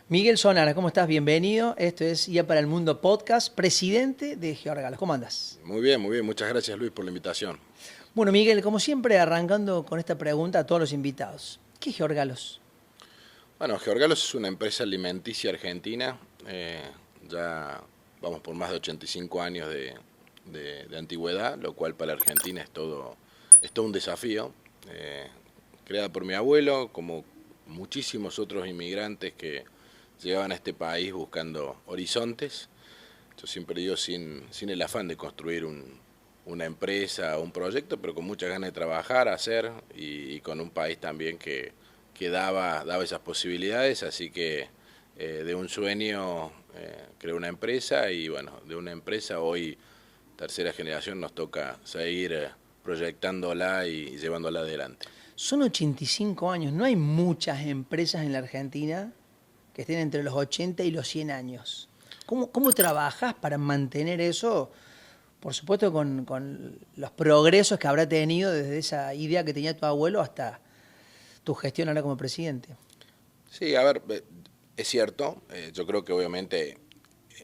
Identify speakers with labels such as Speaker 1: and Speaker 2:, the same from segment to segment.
Speaker 1: Miguel Sonara, ¿cómo estás? Bienvenido. Esto es IA para el Mundo Podcast, presidente de Georgalos. ¿Cómo andas?
Speaker 2: Muy bien, muy bien. Muchas gracias, Luis, por la invitación.
Speaker 1: Bueno, Miguel, como siempre, arrancando con esta pregunta a todos los invitados. ¿Qué es Georgalos?
Speaker 2: Bueno, Georgalos es una empresa alimenticia argentina. Ya vamos por más de 85 años de antigüedad, lo cual para Argentina es todo un desafío. Creada por mi abuelo, como muchísimos otros inmigrantes que llegaban a este país buscando horizontes. Yo siempre digo sin el afán de construir una empresa o un proyecto, pero con muchas ganas de trabajar, hacer y con un país también que daba esas posibilidades, así que de un sueño creé una empresa y bueno, de una empresa hoy, tercera generación, nos toca seguir proyectándola y llevándola adelante.
Speaker 1: Son 85 años. No hay muchas empresas en la Argentina que estén entre los 80 y los 100 años. ¿Cómo trabajas para mantener eso? Por supuesto, con los progresos que habrá tenido desde esa idea que tenía tu abuelo hasta tu gestión ahora como presidente.
Speaker 2: Sí, a ver, es cierto, yo creo que obviamente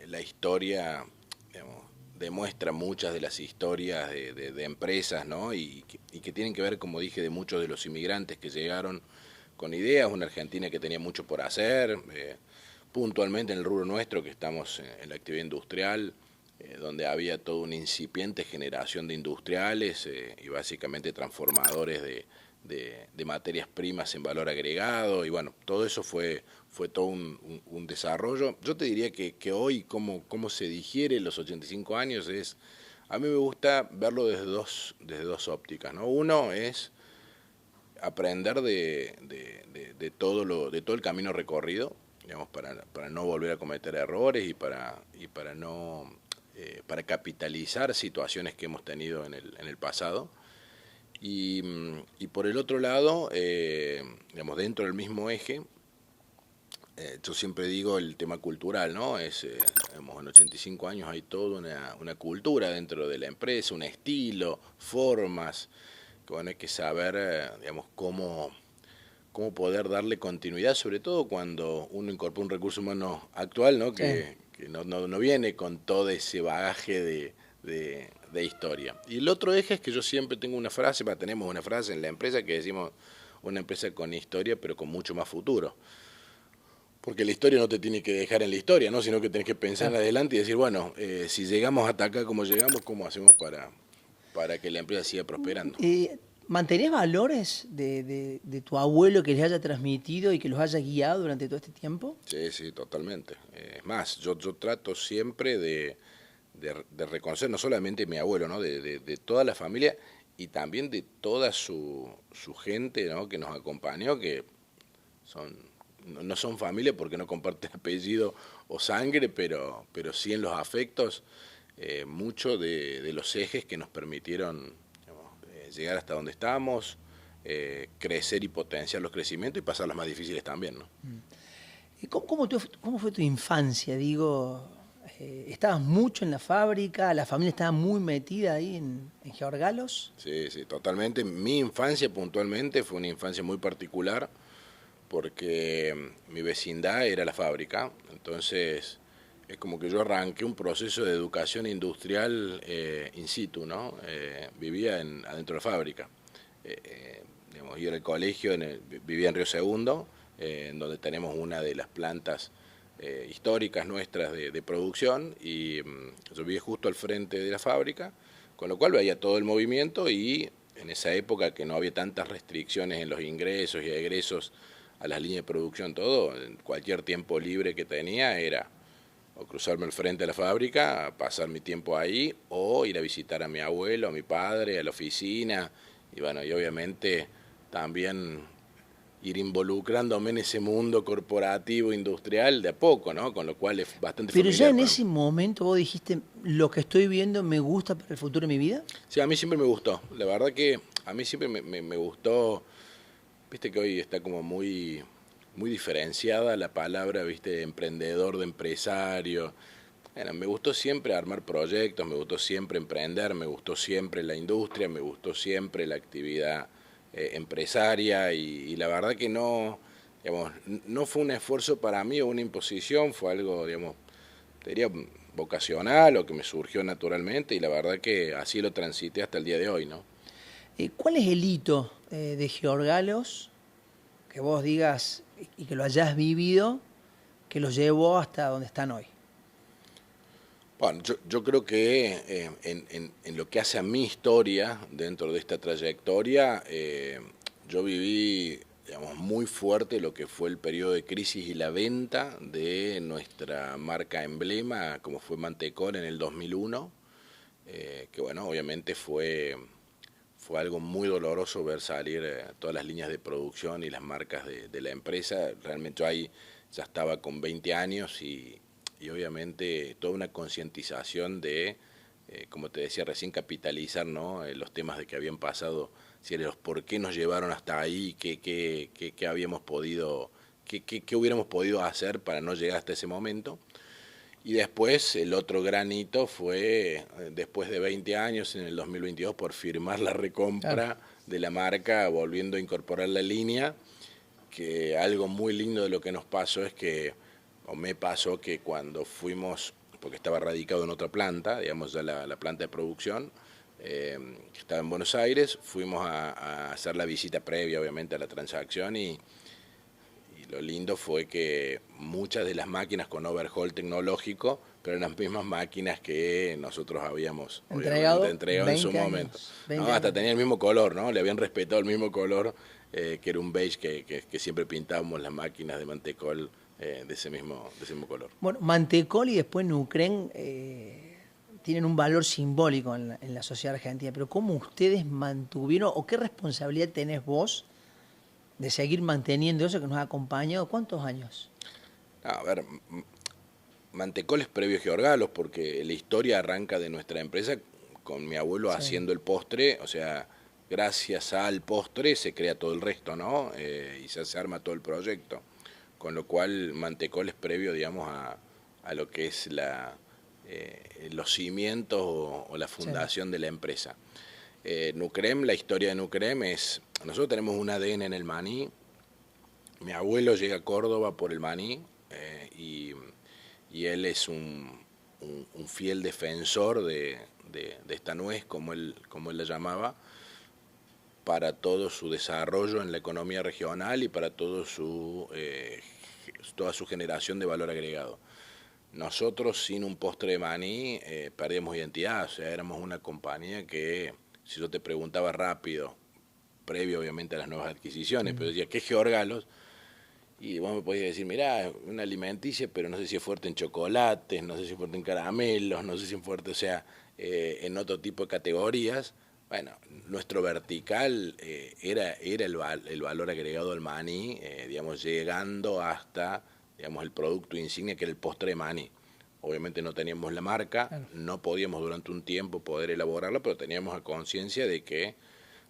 Speaker 2: la historia, digamos, demuestra muchas de las historias de empresas, ¿no? Y que tienen que ver, como dije, de muchos de los inmigrantes que llegaron con ideas, una Argentina que tenía mucho por hacer, puntualmente en el rubro nuestro, que estamos en la actividad industrial, donde había toda una incipiente generación de industriales y básicamente transformadores de materias primas en valor agregado, y bueno, todo eso fue todo un desarrollo. Yo te diría que hoy cómo se digiere los 85 años es, a mí me gusta verlo desde dos ópticas, ¿no? Uno es aprender de todo el camino recorrido, digamos, para no volver a cometer errores y para no para capitalizar situaciones que hemos tenido en el pasado. Y por el otro lado, digamos, dentro del mismo eje, yo siempre digo el tema cultural, ¿no? Digamos, en 85 años hay toda una cultura dentro de la empresa, un estilo, formas, que bueno, hay que saber, digamos, cómo poder darle continuidad, sobre todo cuando uno incorpora un recurso humano actual, ¿no?
Speaker 1: Sí.
Speaker 2: Que no viene con todo ese bagaje de historia. Y el otro eje es que yo siempre tengo una frase, tenemos una frase en la empresa que decimos una empresa con historia, pero con mucho más futuro. Porque la historia no te tiene que dejar en la historia, ¿no? Sino que tenés que pensar en
Speaker 1: Claro.
Speaker 2: adelante y decir, bueno, si llegamos hasta acá como llegamos, ¿cómo hacemos para que la empresa siga prosperando?
Speaker 1: ¿Mantenés valores de tu abuelo que les haya transmitido y que los haya guiado durante todo este tiempo?
Speaker 2: Sí, sí, totalmente. Es más, yo trato siempre de reconocer no solamente mi abuelo, ¿no? De toda la familia y también de toda su gente, ¿no? Que nos acompañó, que son no son familia porque no comparten apellido o sangre, pero sí en los afectos, mucho de los ejes que nos permitieron, digamos, llegar hasta donde estamos, crecer y potenciar los crecimientos y pasar las más difíciles también, ¿no?
Speaker 1: ¿Cómo fue tu infancia? Digo, ¿estabas mucho en la fábrica? ¿La familia estaba muy metida ahí en Georgalos?
Speaker 2: Sí, sí, totalmente. Mi infancia puntualmente fue una infancia muy particular porque mi vecindad era la fábrica, entonces es como que yo arranqué un proceso de educación industrial in situ, ¿no? Vivía adentro de la fábrica. Digamos, iba al colegio, vivía en Río Segundo, en donde tenemos una de las plantas históricas nuestras de producción, y yo vivía justo al frente de la fábrica, con lo cual veía todo el movimiento y en esa época que no había tantas restricciones en los ingresos y egresos a las líneas de producción, todo, en cualquier tiempo libre que tenía era o cruzarme al frente de la fábrica, pasar mi tiempo ahí, o ir a visitar a mi abuelo, a mi padre, a la oficina, y bueno, y obviamente también ir involucrándome en ese mundo corporativo, industrial, de a poco, ¿no? Con lo cual es bastante
Speaker 1: Pero ya
Speaker 2: familiar
Speaker 1: en
Speaker 2: para mí.
Speaker 1: ese momento vos dijiste, lo que estoy viendo me gusta para el futuro de mi vida.
Speaker 2: Sí, a mí siempre me gustó, la verdad que a mí siempre me gustó. Viste que hoy está como muy diferenciada la palabra, viste, emprendedor, de empresario. Bueno, me gustó siempre armar proyectos, me gustó siempre emprender, me gustó siempre la industria, me gustó siempre la actividad empresaria y la verdad que no, digamos, no fue un esfuerzo para mí o una imposición, fue algo, digamos, diría vocacional o que me surgió naturalmente y la verdad que así lo transité hasta el día de hoy, ¿no?
Speaker 1: ¿Cuál es el hito de Georgalos que vos digas y que lo hayas vivido que los llevó hasta donde están hoy?
Speaker 2: Bueno, yo creo que en lo que hace a mi historia, dentro de esta trayectoria, yo viví, digamos, muy fuerte lo que fue el periodo de crisis y la venta de nuestra marca emblema, como fue Mantecol en el 2001, que bueno, obviamente fue algo muy doloroso ver salir todas las líneas de producción y las marcas de la empresa. Realmente yo ahí ya estaba con 20 años y obviamente toda una concientización de, como te decía recién, capitalizar, ¿no? Los temas de que habían pasado, si los por qué nos llevaron hasta ahí, qué habíamos podido, qué hubiéramos podido hacer para no llegar hasta ese momento. Y después el otro gran hito fue, después de 20 años, en el 2022, por firmar la recompra de la marca, volviendo a incorporar la línea, que algo muy lindo de lo que nos pasó es que, o me pasó que cuando fuimos, porque estaba radicado en otra planta, digamos ya la planta de producción, que estaba en Buenos Aires, fuimos a hacer la visita previa, obviamente, a la transacción y lo lindo fue que muchas de las máquinas con overhaul tecnológico, pero eran las mismas máquinas que nosotros habíamos
Speaker 1: Entregado
Speaker 2: en su
Speaker 1: 20
Speaker 2: momento.
Speaker 1: años.
Speaker 2: No,
Speaker 1: 20
Speaker 2: hasta
Speaker 1: años.
Speaker 2: tenía el mismo color, ¿no? Le habían respetado el mismo color, que era un beige que siempre pintábamos las máquinas de Mantecol de ese mismo color.
Speaker 1: Bueno, Mantecol y después Nucren tienen un valor simbólico en la sociedad argentina, pero ¿cómo ustedes mantuvieron o qué responsabilidad tenés vos de seguir manteniendo eso que nos ha acompañado? ¿Cuántos años?
Speaker 2: A ver, Mantecol es previo a Georgalos porque la historia arranca de nuestra empresa con mi abuelo
Speaker 1: Sí.
Speaker 2: haciendo el postre, o sea, gracias al postre se crea todo el resto, ¿no? Y se arma todo el proyecto. Con lo cual Mantecol es previo, digamos, a lo que es los cimientos o la fundación de la empresa. Nucrem, la historia de Nucrem es, nosotros tenemos un ADN en el maní, mi abuelo llega a Córdoba por el maní y él es un fiel defensor de esta nuez, como él la llamaba, para todo su desarrollo en la economía regional y para toda su generación de valor agregado. Nosotros sin un postre de maní perdíamos identidad, o sea, éramos una compañía que, si yo te preguntaba rápido, previo obviamente a las nuevas adquisiciones, pero decía, ¿qué es Georgalos? Y vos me podías decir, mirá, una alimenticia, pero no sé si es fuerte en chocolates, no sé si es fuerte en caramelos, no sé si es fuerte, o sea, en otro tipo de categorías. Bueno, nuestro vertical era el valor agregado al maní, digamos, llegando hasta, digamos, el producto insignia que era el postre de maní. Obviamente no teníamos la marca, claro, no podíamos durante un tiempo poder elaborarla, pero teníamos la conciencia de que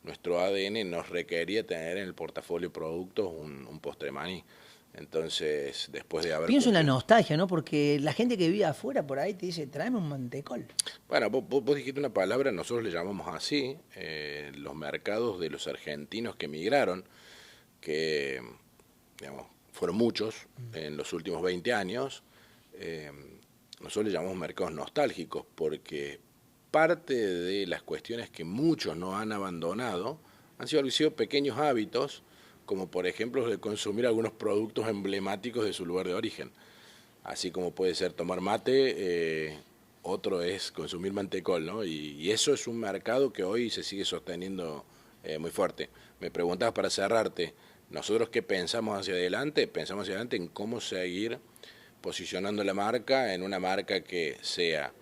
Speaker 2: nuestro ADN nos requería tener en el portafolio de productos un postre de maní. Entonces, después de haber...
Speaker 1: Pienso en la nostalgia, ¿no? Porque la gente que vive afuera por ahí te dice, tráeme un Mantecol.
Speaker 2: Bueno, vos dijiste una palabra, nosotros le llamamos así, los mercados de los argentinos que emigraron, que, digamos, fueron muchos en los últimos 20 años, nosotros le llamamos mercados nostálgicos, porque parte de las cuestiones que muchos no han abandonado han sido pequeños hábitos, como por ejemplo el consumir algunos productos emblemáticos de su lugar de origen. Así como puede ser tomar mate, otro es consumir mantecol, ¿no? Y eso es un mercado que hoy se sigue sosteniendo muy fuerte. Me preguntabas para cerrarte, ¿nosotros qué pensamos hacia adelante? Pensamos hacia adelante en cómo seguir posicionando la marca en una marca que sea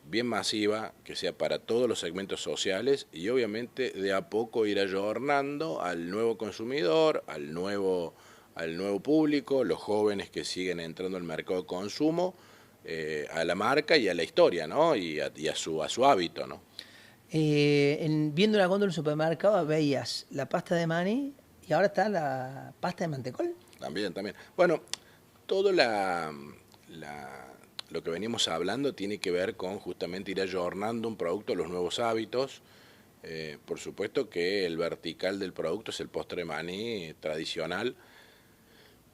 Speaker 2: bien masiva, que sea para todos los segmentos sociales y obviamente de a poco ir ayornando al nuevo consumidor, al nuevo público, los jóvenes que siguen entrando al mercado de consumo, a la marca y a la historia, ¿no? Y a su hábito, ¿no?
Speaker 1: Viendo la góndola del supermercado veías la pasta de maní y ahora está la pasta de mantecol.
Speaker 2: También. Bueno, todo lo que venimos hablando tiene que ver con justamente ir ayornando un producto a los nuevos hábitos. Por supuesto que el vertical del producto es el postre de maní tradicional,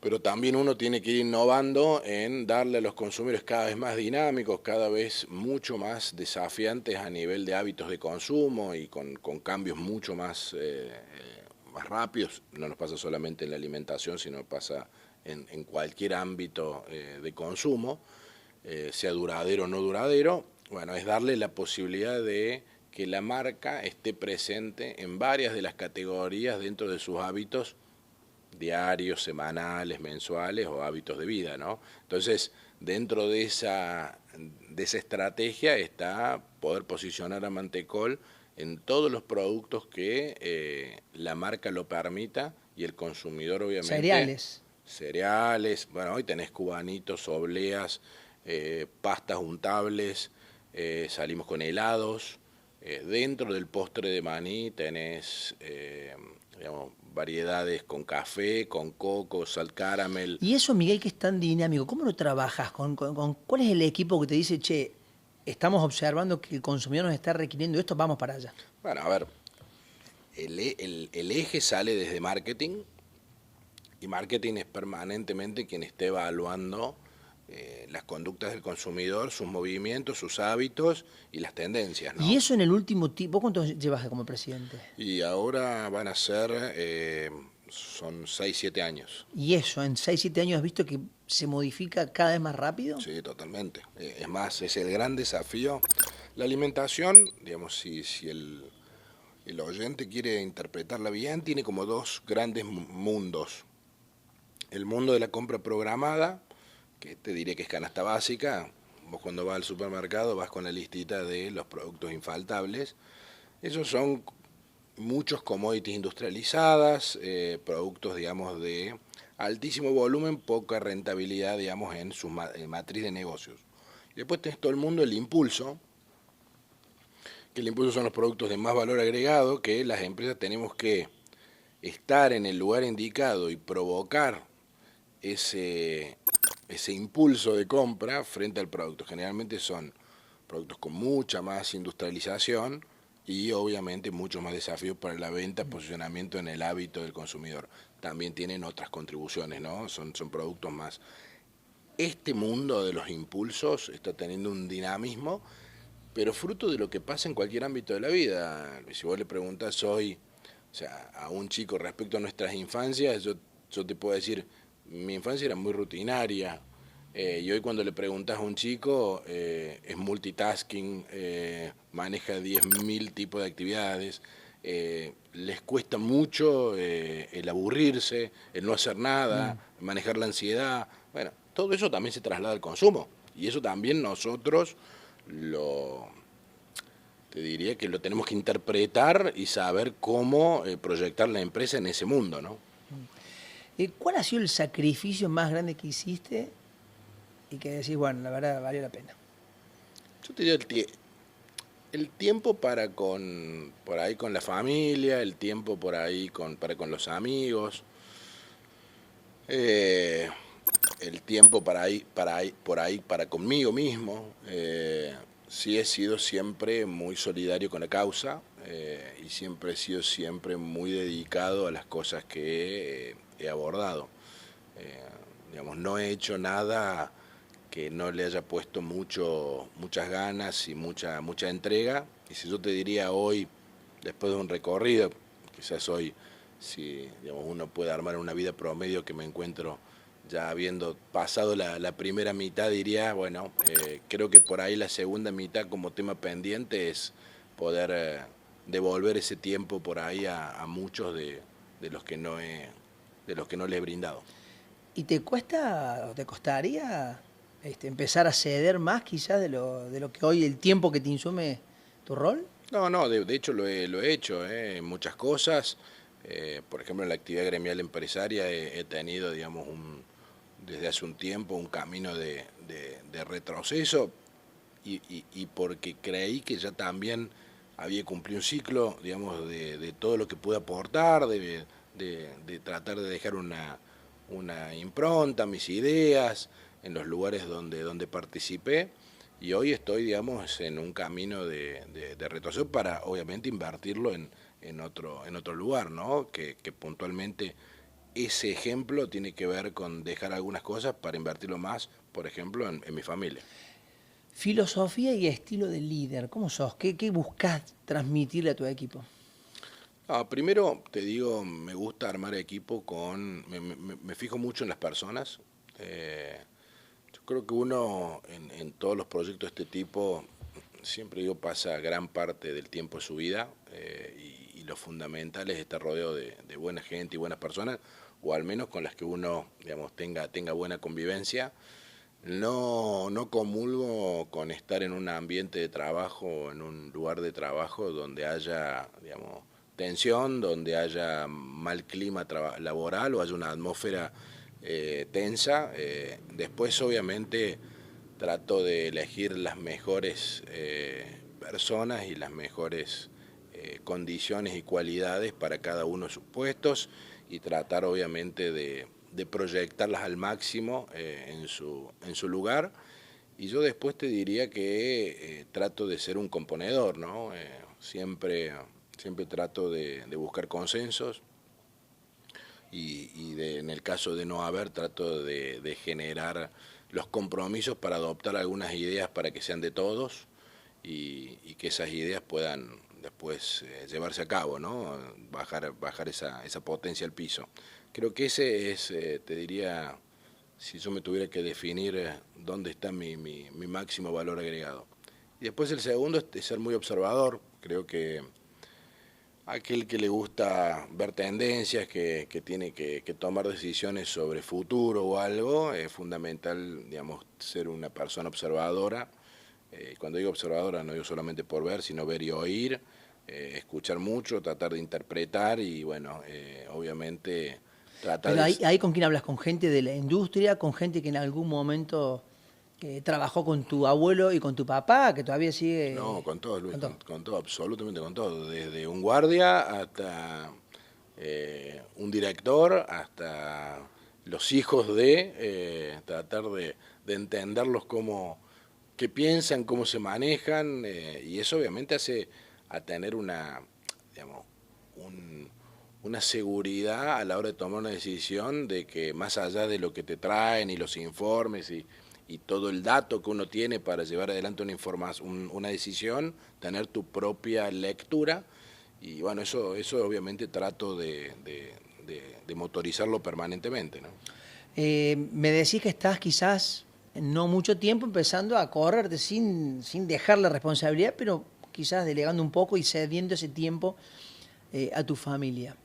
Speaker 2: Pero también uno tiene que ir innovando en darle a los consumidores cada vez más dinámicos, cada vez mucho más desafiantes a nivel de hábitos de consumo y con cambios mucho más rápidos. No nos pasa solamente en la alimentación, sino pasa en cualquier ámbito de consumo, sea duradero o no duradero. Bueno, es darle la posibilidad de que la marca esté presente en varias de las categorías dentro de sus hábitos diarios, semanales, mensuales o hábitos de vida, ¿no? Entonces, dentro de esa estrategia está poder posicionar a Mantecol en todos los productos que la marca lo permita y el consumidor obviamente... Cereales, bueno, hoy tenés cubanitos, obleas, pastas untables, salimos con helados, dentro del postre de maní tenés, digamos, variedades con café, con coco, sal caramel.
Speaker 1: Y eso, Miguel, que es tan dinámico, ¿cómo lo trabajas? ¿Cuál es el equipo que te dice, che, estamos observando que el consumidor nos está requiriendo esto, vamos para allá?
Speaker 2: Bueno, a ver, el eje sale desde marketing, y marketing es permanentemente quien esté evaluando las conductas del consumidor, sus movimientos, sus hábitos y las tendencias, ¿no?
Speaker 1: Y eso en el último tiempo, ¿cuánto llevas como presidente?
Speaker 2: Y ahora van a ser, son 6, 7 años.
Speaker 1: ¿Y eso, en 6, 7 años has visto que se modifica cada vez más rápido?
Speaker 2: Sí, totalmente. Es más, es el gran desafío. La alimentación, digamos, si el oyente quiere interpretarla bien, tiene como dos grandes mundos. El mundo de la compra programada, que te diré que es canasta básica. Vos cuando vas al supermercado vas con la listita de los productos infaltables. Esos son muchos commodities industrializadas, productos, digamos, de altísimo volumen, poca rentabilidad, digamos, en su matriz de negocios. Y después tenés todo el mundo del impulso, que el impulso son los productos de más valor agregado, que las empresas tenemos que estar en el lugar indicado y provocar ese impulso de compra frente al producto. Generalmente son productos con mucha más industrialización y obviamente muchos más desafíos para la venta, posicionamiento en el hábito del consumidor. También tienen otras contribuciones, ¿no? Son productos más. Este mundo de los impulsos está teniendo un dinamismo, pero fruto de lo que pasa en cualquier ámbito de la vida. Si vos le preguntas hoy, o sea, a un chico respecto a nuestras infancias, yo te puedo decir, mi infancia era muy rutinaria, y hoy cuando le preguntas a un chico, es multitasking, maneja 10.000 tipos de actividades, les cuesta mucho el aburrirse, el no hacer nada, manejar la ansiedad. Bueno, todo eso también se traslada al consumo, y eso también nosotros te diría que lo tenemos que interpretar y saber cómo proyectar la empresa en ese mundo, ¿no?
Speaker 1: ¿Cuál ha sido el sacrificio más grande que hiciste y que decís, bueno, la verdad valió la pena?
Speaker 2: Yo te diría el tiempo por ahí con la familia, el tiempo por ahí para con los amigos, el tiempo para conmigo mismo. Sí he sido siempre muy solidario con la causa, y siempre he sido muy dedicado a las cosas que he abordado. Digamos, no he hecho nada que no le haya puesto muchas ganas y mucha entrega. Y si yo te diría hoy, después de un recorrido, quizás hoy, si digamos, uno puede armar una vida promedio, que me encuentro ya habiendo pasado la primera mitad, diría, bueno, creo que por ahí la segunda mitad como tema pendiente es poder devolver ese tiempo por ahí a muchos de los que no le he brindado.
Speaker 1: ¿Y te cuesta o te costaría empezar a ceder más quizás de lo que hoy, el tiempo que te insume tu rol?
Speaker 2: No, de hecho lo he hecho, en muchas cosas. Por ejemplo, en la actividad gremial empresaria he tenido, digamos, desde hace un tiempo un camino de retroceso, y porque creí que ya también había cumplido un ciclo, digamos, de todo lo que pude aportar, de tratar de dejar una impronta, mis ideas, en los lugares donde participé, y hoy estoy, digamos, en un camino de retroceso para, obviamente, invertirlo en otro lugar, ¿no? Que puntualmente ese ejemplo tiene que ver con dejar algunas cosas para invertirlo más, por ejemplo, en mi familia.
Speaker 1: Filosofía y estilo de líder, ¿cómo sos? ¿Qué buscás transmitirle a tu equipo?
Speaker 2: Primero te digo, me gusta armar equipo me fijo mucho en las personas. Yo creo que uno en todos los proyectos de este tipo, siempre digo, pasa gran parte del tiempo de su vida y lo fundamental es estar rodeado de buena gente y buenas personas, o al menos con las que uno, digamos, tenga buena convivencia. No comulgo con estar en un ambiente de trabajo, en un lugar de trabajo donde haya, digamos, tensión, donde haya mal clima laboral o haya una atmósfera tensa. Después, obviamente, trato de elegir las mejores personas y las mejores condiciones y cualidades para cada uno de sus puestos y tratar, obviamente, de proyectarlas al máximo en su lugar. Y yo después te diría que trato de ser un componedor, ¿no? Siempre trato de buscar consensos en el caso de no haber, trato de generar los compromisos para adoptar algunas ideas para que sean de todos y que esas ideas puedan después llevarse a cabo, ¿no? Bajar esa potencia al piso. Creo que ese es, te diría, si yo me tuviera que definir dónde está mi máximo valor agregado. Y después el segundo es ser muy observador. Creo que aquel que le gusta ver tendencias, que tiene que tomar decisiones sobre futuro o algo, es fundamental, digamos, ser una persona observadora. Cuando digo observadora no digo solamente por ver, sino ver y oír, escuchar mucho, tratar de interpretar y, bueno, obviamente tratar
Speaker 1: Pero
Speaker 2: de...
Speaker 1: ahí con quién hablas, con gente de la industria, con gente que en algún momento trabajó con tu abuelo y con tu papá, que todavía
Speaker 2: No,
Speaker 1: sigue
Speaker 2: con todo, Luis,
Speaker 1: con todo.
Speaker 2: con todo, absolutamente con todo. Desde un guardia hasta un director, hasta los hijos tratar de entenderlos cómo, qué piensan, cómo se manejan, y eso obviamente hace a tener digamos, una seguridad a la hora de tomar una decisión de que más allá de lo que te traen y los informes y todo el dato que uno tiene para llevar adelante una decisión, tener tu propia lectura. Y bueno, eso obviamente trato de motorizarlo permanentemente, ¿no?
Speaker 1: Me decís que estás quizás no mucho tiempo empezando a correrte sin dejar la responsabilidad, pero quizás delegando un poco y cediendo ese tiempo a tu familia.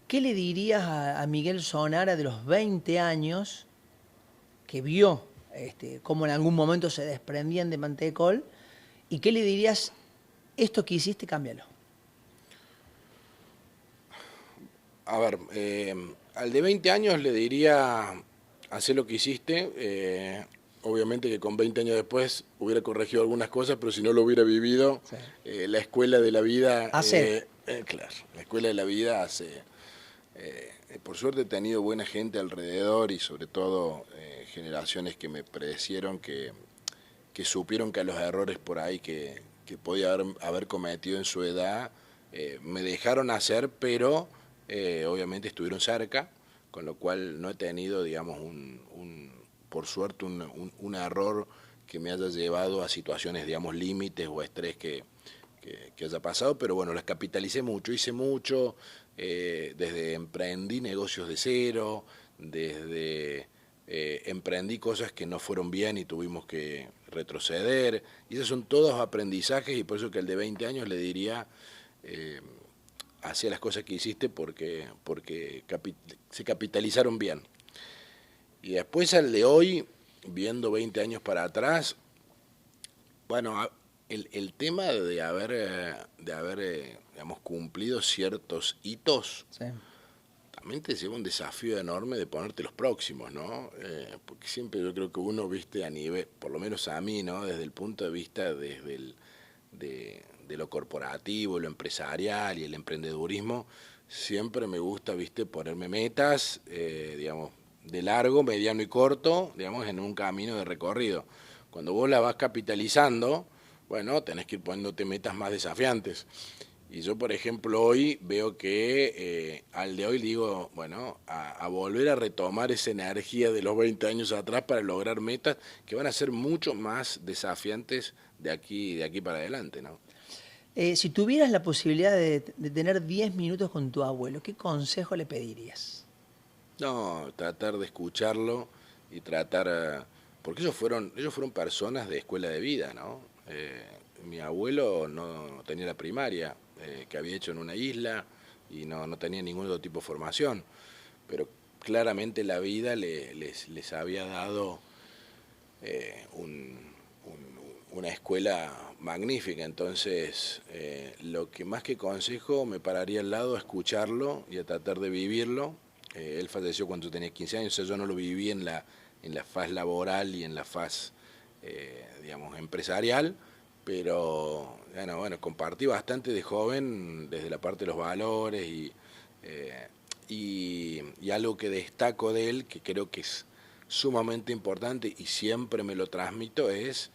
Speaker 1: ¿Qué le dirías a Miguel Sonara de los 20 años que vio cómo en algún momento se desprendían de Mantecol? ¿Y qué le dirías? Esto que hiciste, cámbialo.
Speaker 2: A ver, al de 20 años le diría, hacé lo que hiciste. Obviamente que con 20 años después hubiera corregido algunas cosas, pero si no lo hubiera vivido,
Speaker 1: Sí.
Speaker 2: la escuela de la vida...
Speaker 1: Hacer.
Speaker 2: Claro, la escuela de la vida hace... por suerte he tenido buena gente alrededor y sobre todo generaciones que me predecieron, que supieron que a los errores por ahí que podía haber cometido en su edad me dejaron hacer, pero obviamente estuvieron cerca, con lo cual no he tenido, digamos, por suerte un error que me haya llevado a situaciones, digamos, límites o estrés que haya pasado, pero bueno, las capitalicé mucho, hice mucho, desde emprendí negocios de cero, desde emprendí cosas que no fueron bien y tuvimos que retroceder, y esos son todos aprendizajes, y por eso que el de 20 años le diría, hacía las cosas que hiciste porque se capitalizaron bien. Y después al de hoy, viendo 20 años para atrás, bueno, el tema de haber digamos, cumplido ciertos hitos,
Speaker 1: Sí.
Speaker 2: también te lleva un desafío enorme de ponerte los próximos, ¿no? Porque siempre yo creo que uno, viste, a nivel, por lo menos a mí, ¿no? Desde el punto de vista de lo corporativo, lo empresarial y el emprendedurismo, siempre me gusta, viste, ponerme metas, digamos, de largo, mediano y corto, digamos, en un camino de recorrido. Cuando vos la vas capitalizando, bueno, tenés que ir poniéndote metas más desafiantes. Y yo, por ejemplo, hoy veo que al de hoy digo, bueno, a volver a retomar esa energía de los 20 años atrás para lograr metas que van a ser mucho más desafiantes de aquí para adelante, ¿no?
Speaker 1: Si tuvieras la posibilidad de tener 10 minutos con tu abuelo, ¿qué consejo le pedirías?
Speaker 2: No, tratar de escucharlo y tratar, porque ellos fueron personas de escuela de vida, ¿no? Mi abuelo no tenía la primaria, que había hecho en una isla y no tenía ningún otro tipo de formación, pero claramente la vida les había dado una escuela magnífica. Entonces, lo que más que consejo, me pararía al lado a escucharlo y a tratar de vivirlo. Él falleció cuando tenía 15 años, o sea, yo no lo viví en la faz laboral y en la faz, digamos, empresarial, pero bueno, compartí bastante de joven desde la parte de los valores eh, y algo que destaco de él, que creo que es sumamente importante y siempre me lo transmito, es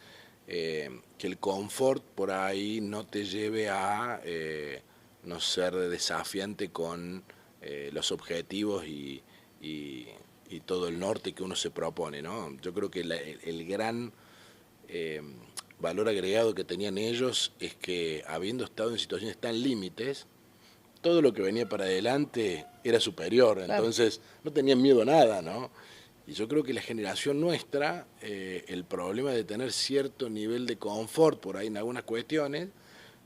Speaker 2: que el confort por ahí no te lleve a no ser desafiante con los objetivos y todo el norte que uno se propone, ¿no? Yo creo que el gran eh, valor agregado que tenían ellos es que, habiendo estado en situaciones tan límites, todo lo que venía para adelante era superior,
Speaker 1: Claro.
Speaker 2: entonces no tenían miedo a nada, ¿no? Y yo creo que la generación nuestra, el problema de tener cierto nivel de confort por ahí en algunas cuestiones,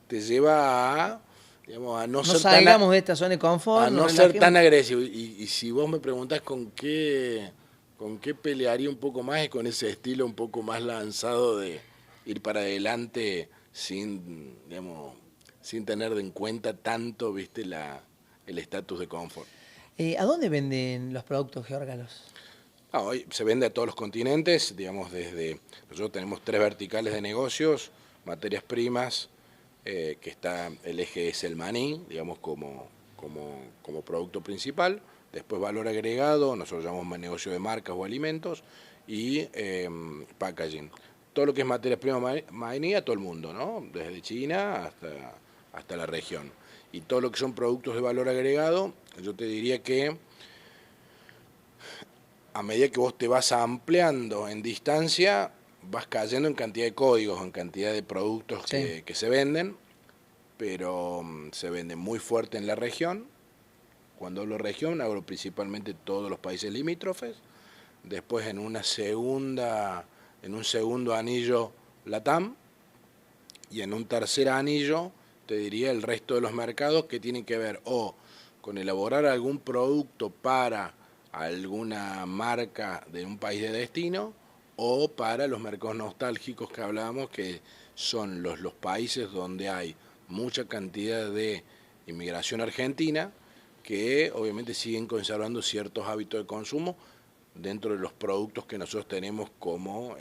Speaker 2: te lleva a, digamos,
Speaker 1: No salgamos de esta zona de
Speaker 2: a
Speaker 1: confort, nos
Speaker 2: no ser
Speaker 1: relajemos.
Speaker 2: tan agresivo. Y si vos me preguntás con qué pelearía un poco más, es con ese estilo un poco más lanzado de ir para adelante sin, digamos, sin tener en cuenta tanto, viste, el estatus de confort.
Speaker 1: ¿A dónde venden los productos geórganos?
Speaker 2: Hoy se vende a todos los continentes, digamos, nosotros tenemos 3 verticales de negocios, materias primas, que está, el eje es el maní, digamos, como producto principal, después valor agregado, nosotros llamamos negocio de marcas o alimentos, y packaging. Todo lo que es materias primas maní a todo el mundo, ¿no? Desde China hasta la región. Y todo lo que son productos de valor agregado, yo te diría que a medida que vos te vas ampliando en distancia, vas cayendo en cantidad de códigos, en cantidad de productos
Speaker 1: Sí.
Speaker 2: que se venden, pero se venden muy fuerte en la región. Cuando hablo región, hablo principalmente de todos los países limítrofes. Después en un segundo anillo LATAM, y en un tercer anillo te diría el resto de los mercados que tienen que ver o con elaborar algún producto para alguna marca de un país de destino o para los mercados nostálgicos que hablábamos, que son los países donde hay mucha cantidad de inmigración argentina, que obviamente siguen conservando ciertos hábitos de consumo dentro de los productos que nosotros tenemos como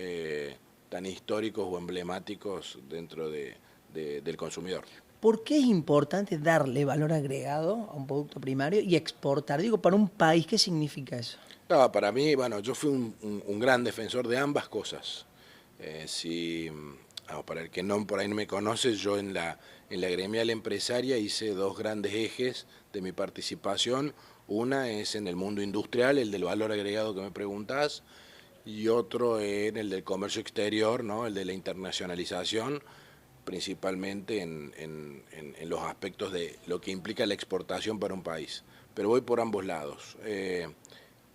Speaker 2: tan históricos o emblemáticos dentro del consumidor.
Speaker 1: ¿Por qué es importante darle valor agregado a un producto primario y exportar? Digo, para un país, ¿qué significa eso?
Speaker 2: No, para mí, bueno, yo fui un gran defensor de ambas cosas. Si, para el que no por ahí no me conoce, yo en la gremial empresaria hice 2 grandes ejes de mi participación. Una es en el mundo industrial, el del valor agregado que me preguntás, y otro en el del comercio exterior, ¿no? El de la internacionalización, principalmente en los aspectos de lo que implica la exportación para un país. Pero voy por ambos lados.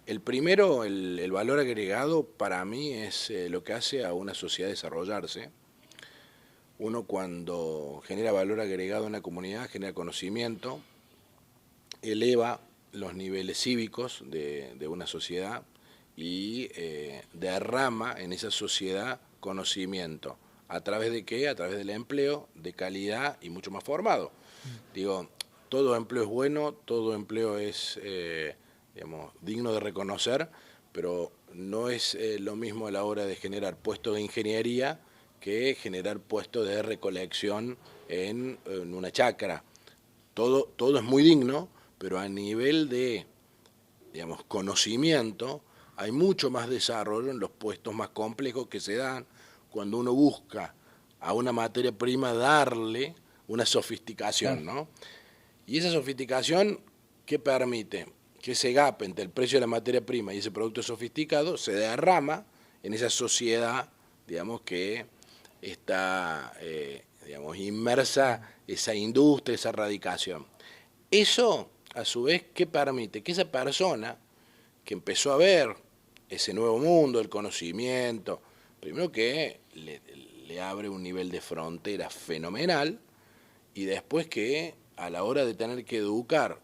Speaker 2: El primero, el valor agregado, para mí es lo que hace a una sociedad desarrollarse. Uno, cuando genera valor agregado en la comunidad, genera conocimiento, eleva los niveles cívicos de una sociedad y derrama en esa sociedad conocimiento. ¿A través de qué? A través del empleo de calidad y mucho más formado. Digo, todo empleo es bueno, todo empleo es digamos, digno de reconocer, pero no es lo mismo a la hora de generar puestos de ingeniería que generar puestos de recolección en una chacra. Todo es muy digno, pero a nivel de, digamos, conocimiento, hay mucho más desarrollo en los puestos más complejos que se dan cuando uno busca a una materia prima darle una sofisticación, ¿no? Y esa sofisticación, ¿qué permite? Que ese gap entre el precio de la materia prima y ese producto sofisticado se derrama en esa sociedad, digamos, que está, digamos, inmersa esa industria, esa radicación. Eso, a su vez, ¿qué permite? Que esa persona que empezó a ver ese nuevo mundo, el conocimiento, primero que le abre un nivel de frontera fenomenal, y después que a la hora de tener que educar,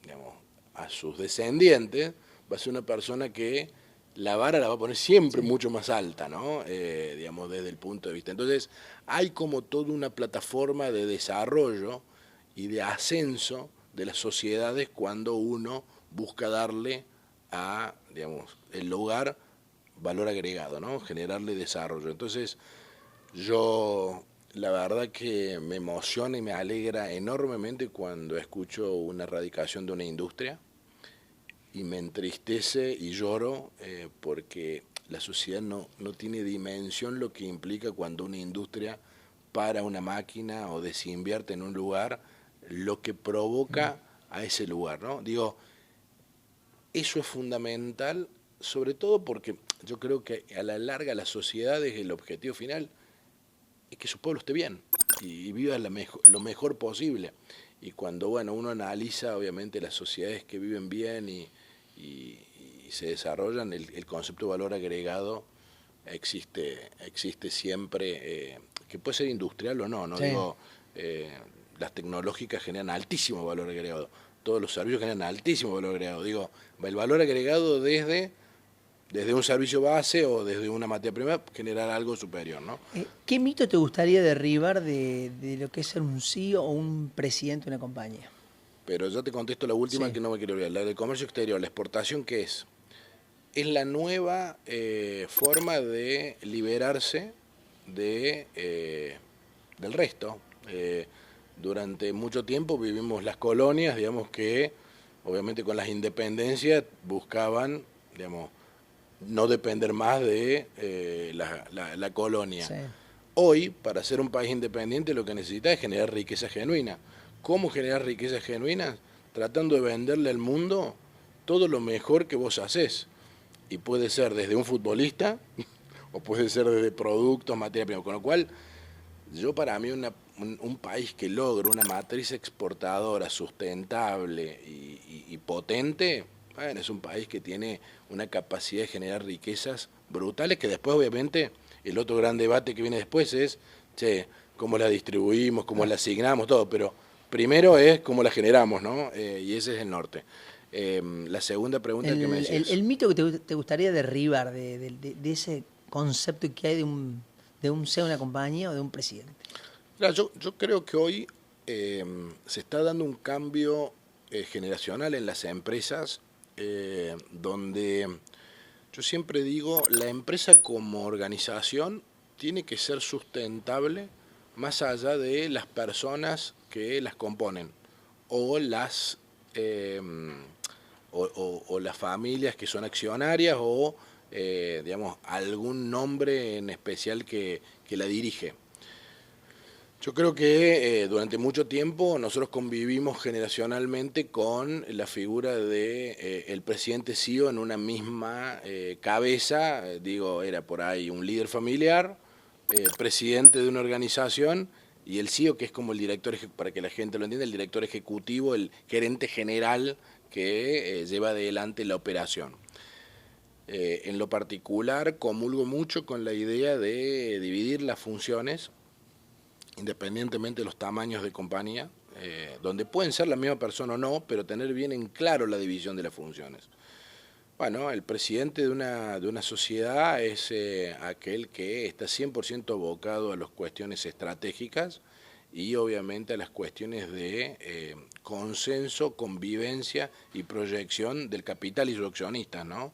Speaker 2: digamos, a sus descendientes, va a ser una persona que la vara la va a poner siempre mucho más alta, ¿no? Digamos, desde el punto de vista. Entonces, hay como toda una plataforma de desarrollo y de ascenso de las sociedades cuando uno busca darle a, digamos, el lugar valor agregado, ¿no? Generarle desarrollo. Entonces, yo la verdad que me emociona y me alegra enormemente cuando escucho una erradicación de una industria, y me entristece y lloro porque la sociedad no tiene dimensión lo que implica cuando una industria para una máquina o desinvierte en un lugar, lo que provoca a ese lugar, ¿no? Digo, eso es fundamental, sobre todo porque yo creo que a la larga la sociedad, es el objetivo final, es que su pueblo esté bien y viva lo mejor posible. Y cuando bueno, uno analiza obviamente las sociedades que viven bien y se desarrollan, el concepto de valor agregado existe siempre, que puede ser industrial o no, no digo, las tecnológicas generan altísimo valor agregado, todos los servicios generan altísimo valor agregado, digo, el valor agregado desde un servicio base o desde una materia prima, generar algo superior, ¿no?
Speaker 1: ¿Qué mito te gustaría derribar de lo que es ser un CEO o un presidente de una compañía?
Speaker 2: Pero yo te contesto la última, que no me quiero olvidar, la del comercio exterior, la exportación, ¿qué es? Es la nueva forma de liberarse del resto. Durante mucho tiempo vivimos las colonias, digamos, que obviamente con las independencias buscaban, digamos, no depender más de la colonia. Sí. Hoy, para ser un país independiente, lo que necesita es generar riqueza genuina. ¿Cómo generar riqueza genuina? Tratando de venderle al mundo todo lo mejor que vos hacés. Y puede ser desde un futbolista, o puede ser desde productos, materia prima. Con lo cual, yo para mí un país que logra una matriz exportadora sustentable y potente, bueno, es un país que tiene una capacidad de generar riquezas brutales, que después obviamente el otro gran debate que viene después es, che, cómo la distribuimos, cómo la asignamos, todo, pero primero es cómo la generamos, ¿no? Y ese es el norte. La segunda pregunta que me decías.
Speaker 1: El mito que te gustaría derribar de ese concepto que hay de un CEO de una compañía o de un presidente.
Speaker 2: Claro, yo creo que hoy se está dando un cambio generacional en las empresas, donde yo siempre digo, la empresa como organización tiene que ser sustentable más allá de las personas que las componen o las familias que son accionarias o digamos algún nombre en especial que la dirige. Yo creo que durante mucho tiempo nosotros convivimos generacionalmente con la figura de el presidente CEO en una misma cabeza, digo, era por ahí un líder familiar, presidente de una organización, y el CEO, que es como el director, para que la gente lo entienda, el director ejecutivo, el gerente general que lleva adelante la operación. En lo particular, comulgo mucho con la idea de dividir las funciones, independientemente de los tamaños de compañía, donde pueden ser la misma persona o no, pero tener bien en claro la división de las funciones. Bueno, el presidente de una sociedad es aquel que está 100% abocado a las cuestiones estratégicas y obviamente a las cuestiones de consenso, convivencia y proyección del capital y sus accionistas, ¿no?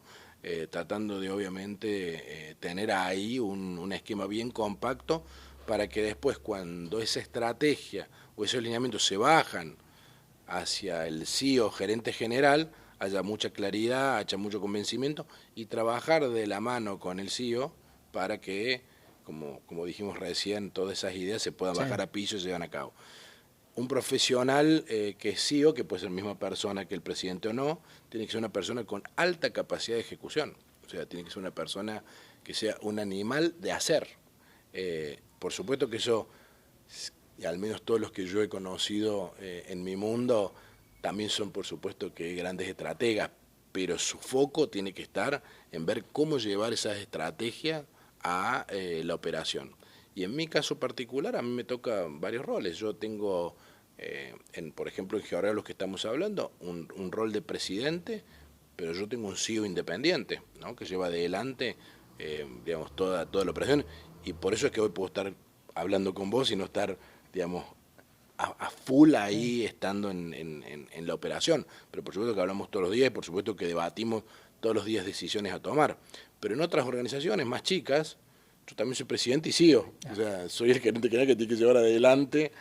Speaker 2: Tratando de obviamente tener ahí un esquema bien compacto para que después, cuando esa estrategia o esos lineamientos se bajan hacia el CEO, gerente general, haya mucha claridad, haya mucho convencimiento y trabajar de la mano con el CEO para que, como dijimos recién, todas esas ideas se puedan bajar a piso y se lleven a cabo. un profesional que es CEO, que puede ser la misma persona que el presidente o no, tiene que ser una persona con alta capacidad de ejecución. O sea, tiene que ser una persona que sea un animal de hacer. Por supuesto que eso, y al menos todos los que yo he conocido en mi mundo, también son por supuesto que grandes estrategas, pero su foco tiene que estar en ver cómo llevar esas estrategias a la operación. Y en mi caso particular a mí me toca varios roles. Yo tengo, por ejemplo, en Georgia, los que estamos hablando, un rol de presidente, pero yo tengo un CEO independiente, ¿no? Que lleva adelante digamos, toda la operación. Y por eso es que hoy puedo estar hablando con vos y no estar, digamos, a full ahí estando en la operación. Pero por supuesto que hablamos todos los días y por supuesto que debatimos todos los días decisiones a tomar. Pero en otras organizaciones más chicas, yo también soy presidente y CEO. O sea, soy el gerente general que tiene que llevar adelante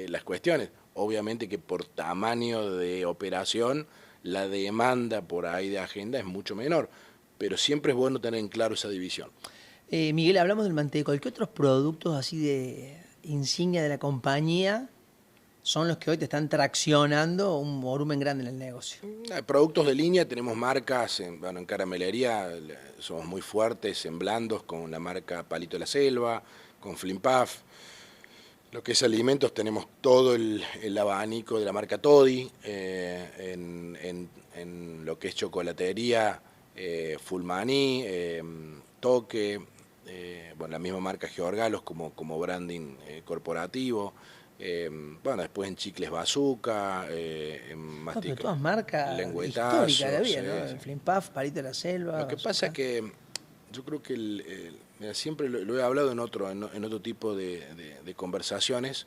Speaker 2: las cuestiones. Obviamente que por tamaño de operación, la demanda por ahí de agenda es mucho menor. Pero siempre es bueno tener en claro esa división.
Speaker 1: Miguel, hablamos del mantecol. ¿Qué otros productos así de insignia de la compañía son los que hoy te están traccionando un volumen grande en el negocio?
Speaker 2: Productos de línea, tenemos marcas, en caramelería somos muy fuertes, en blandos con la marca Palito de la Selva, con Flimpaf. Lo que es alimentos tenemos todo el abanico de la marca Toddy, en lo que es chocolatería, Fulmaní, Toque, bueno, la misma marca Georgalos como branding corporativo. Bueno, después en chicles Bazooka, en
Speaker 1: Pero todas marcas históricas de la vida, ¿no?
Speaker 2: Sí.
Speaker 1: El Flimpaf, Palito de la Selva.
Speaker 2: Lo que pasa es que yo creo que mira, siempre lo he hablado en otro tipo de conversaciones.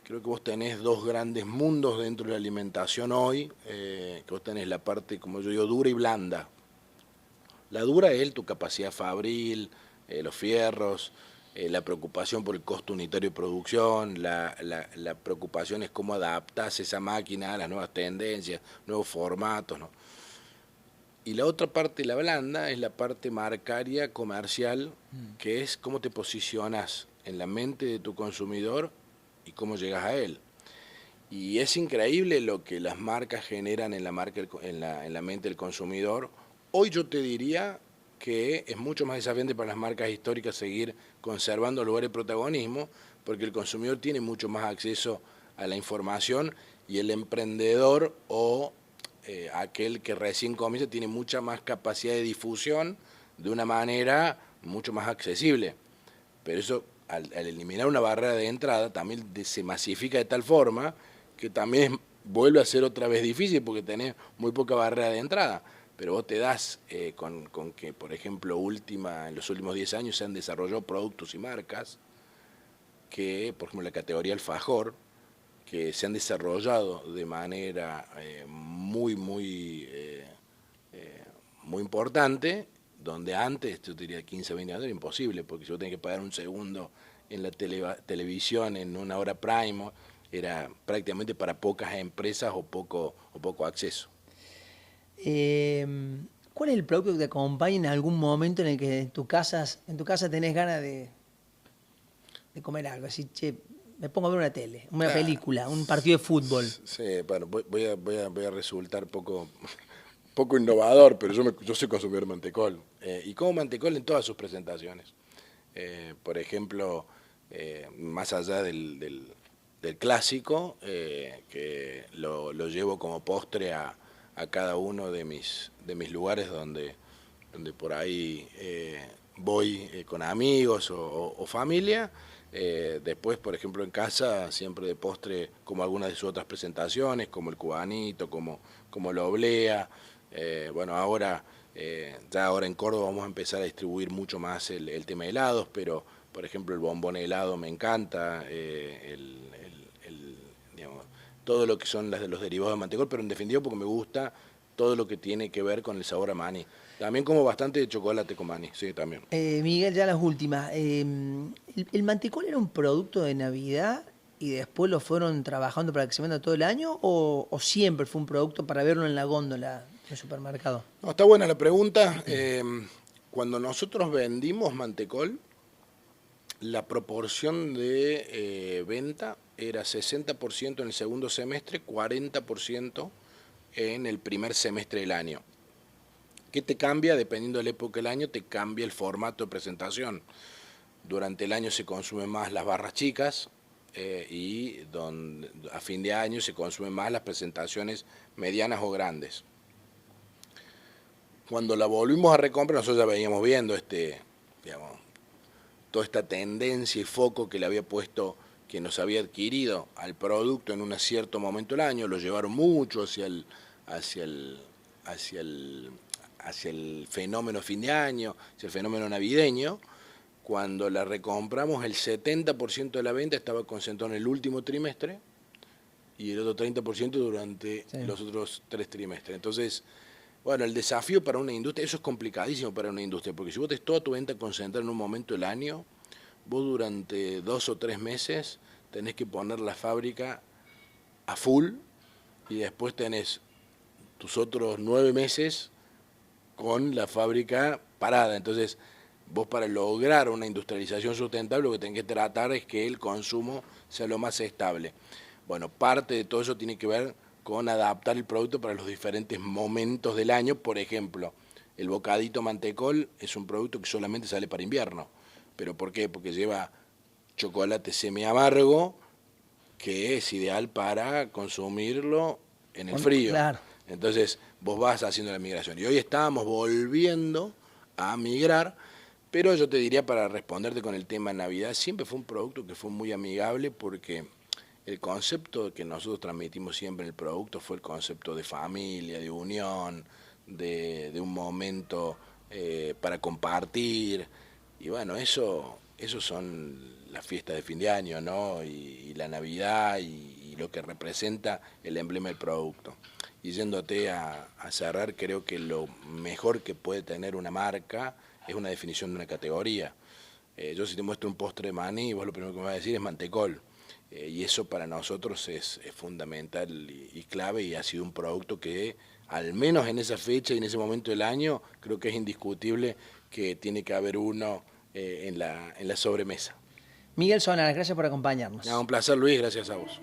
Speaker 2: Creo que vos tenés dos grandes mundos dentro de la alimentación hoy, que vos tenés la parte, como yo digo, dura y blanda. La dura es tu capacidad fabril, los fierros, la preocupación por el costo unitario de producción, la preocupación es cómo adaptás esa máquina a las nuevas tendencias, nuevos formatos, ¿no? Y la otra parte, la blanda, es la parte marcaria, comercial, que es cómo te posicionas en la mente de tu consumidor y cómo llegas a él. Y es increíble lo que las marcas generan en la mente del consumidor. Hoy yo te diría que es mucho más desafiante para las marcas históricas seguir conservando lugar de protagonismo, porque el consumidor tiene mucho más acceso a la información y el emprendedor o aquel que recién comienza tiene mucha más capacidad de difusión de una manera mucho más accesible. Pero eso, al eliminar una barrera de entrada, también se masifica de tal forma que también vuelve a ser otra vez difícil porque tenés muy poca barrera de entrada. Pero vos te das con que, por ejemplo, en los últimos 10 años se han desarrollado productos y marcas que, por ejemplo, la categoría alfajor, que se han desarrollado de manera muy importante, donde antes, yo diría 15 o 20 años, era imposible, porque si vos tenés que pagar un segundo en la televisión en una hora prime, era prácticamente para pocas empresas o poco acceso.
Speaker 1: ¿Cuál es el producto que te acompaña en algún momento en el que en tu casa tenés ganas de comer algo? Así, che, me pongo a ver una tele, una película, un partido de fútbol.
Speaker 2: Sí, bueno, voy a resultar poco innovador, pero yo soy consumidor de mantecol. Y como mantecol en todas sus presentaciones. Por ejemplo, más allá del clásico, que lo llevo como postre a cada uno de mis lugares donde por ahí voy con amigos o familia. Después, por ejemplo, en casa, siempre de postre, como algunas de sus otras presentaciones, como el cubanito, como la oblea. Bueno, ya ahora en Córdoba vamos a empezar a distribuir mucho más el tema de helados, pero, por ejemplo, el bombón helado me encanta, digamos, todo lo que son los derivados de mantecol, pero en definitiva porque me gusta todo lo que tiene que ver con el sabor a maní. También como bastante de chocolate con maní, sí, también.
Speaker 1: Miguel, ya las últimas. ¿El mantecol era un producto de Navidad y después lo fueron trabajando para que se venda todo el año o siempre fue un producto para verlo en la góndola del supermercado?
Speaker 2: No, está buena la pregunta. Cuando nosotros vendimos mantecol, la proporción de venta era 60% en el segundo semestre, 40% en el primer semestre del año. ¿Qué te cambia? Dependiendo de la época del año, te cambia el formato de presentación. Durante el año se consumen más las barras chicas y a fin de año se consumen más las presentaciones medianas o grandes. Cuando la volvimos a recomprar, nosotros ya veníamos viendo toda esta tendencia y foco que le había puesto, que nos había adquirido al producto en un cierto momento del año, lo llevaron mucho hacia el fenómeno fin de año, hacia el fenómeno navideño. Cuando la recompramos, el 70% de la venta estaba concentrado en el último trimestre y el otro 30% durante los otros 3 trimestres. Entonces, bueno, el desafío para una industria, eso es complicadísimo para una industria, porque si vos tenés toda tu venta concentrada en un momento del año, vos durante 2 o 3 meses tenés que poner la fábrica a full y después tenés tus otros 9 meses con la fábrica parada. Entonces, vos para lograr una industrialización sustentable lo que tenés que tratar es que el consumo sea lo más estable. Bueno, parte de todo eso tiene que ver con adaptar el producto para los diferentes momentos del año. Por ejemplo, el bocadito mantecol es un producto que solamente sale para invierno. ¿Pero por qué? Porque lleva chocolate semi amargo, que es ideal para consumirlo en el frío.
Speaker 1: Claro.
Speaker 2: Entonces vos vas haciendo la migración. Y hoy estábamos volviendo a migrar, pero yo te diría, para responderte con el tema Navidad, siempre fue un producto que fue muy amigable, porque el concepto que nosotros transmitimos siempre en el producto fue el concepto de familia, de unión, de un momento para compartir. Y bueno, eso son las fiestas de fin de año, ¿no? Y la Navidad y lo que representa el emblema del producto. Y yéndote a cerrar, creo que lo mejor que puede tener una marca es una definición de una categoría. Yo si te muestro un postre de maní, vos lo primero que me vas a decir es mantecol. Y eso para nosotros es fundamental y clave, y ha sido un producto que, al menos en esa fecha y en ese momento del año, creo que es indiscutible que tiene que haber uno en la sobremesa.
Speaker 1: Miguel Zonaras, gracias por acompañarnos.
Speaker 2: Un placer, Luis, gracias a vos.